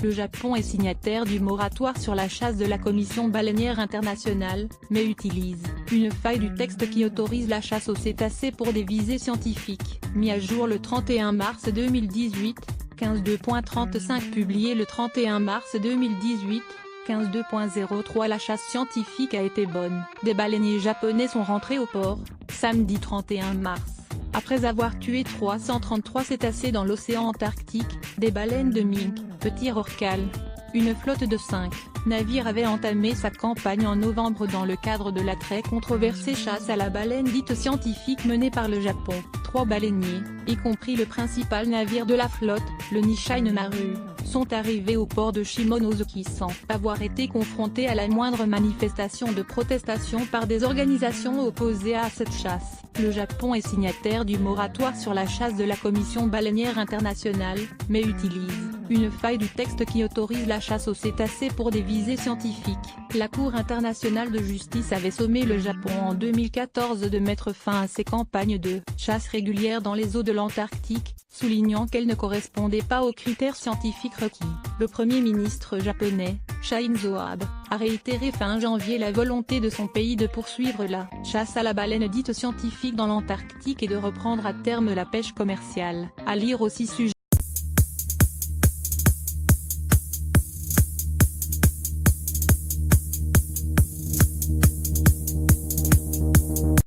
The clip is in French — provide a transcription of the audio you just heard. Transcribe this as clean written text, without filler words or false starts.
Le Japon est signataire du moratoire sur la chasse de la Commission baleinière internationale, mais utilise une faille du texte qui autorise la chasse aux cétacés pour des visées scientifiques, mis à jour le 31 mars 2018, 15.2.35 publié le 31 mars 2018. 15.2.03 La chasse scientifique a été bonne. Des baleiniers japonais sont rentrés au port, samedi 31 mars. Après avoir tué 333 cétacés dans l'océan Antarctique, des baleines de mink, petits rorquals. Une flotte de 5 navires avait entamé sa campagne en novembre dans le cadre de la très controversée chasse à la baleine dite scientifique menée par le Japon. 3 baleiniers, y compris le principal navire de la flotte, le Nisshin Maru, sont arrivés au port de Shimonoseki sans avoir été confrontés à la moindre manifestation de protestation par des organisations opposées à cette chasse. Le Japon est signataire du moratoire sur la chasse de la Commission baleinière internationale, mais utilise une faille du texte qui autorise la chasse aux cétacés pour des visées scientifiques. La Cour internationale de justice avait sommé le Japon en 2014 de mettre fin à ses campagnes de chasse régulières dans les eaux de l'Antarctique, soulignant qu'elles ne correspondaient pas aux critères scientifiques requis. Le Premier ministre japonais, Shinzo Abe, a réitéré fin janvier la volonté de son pays de poursuivre la chasse à la baleine dite scientifique dans l'Antarctique et de reprendre à terme la pêche commerciale. À lire aussi sujet.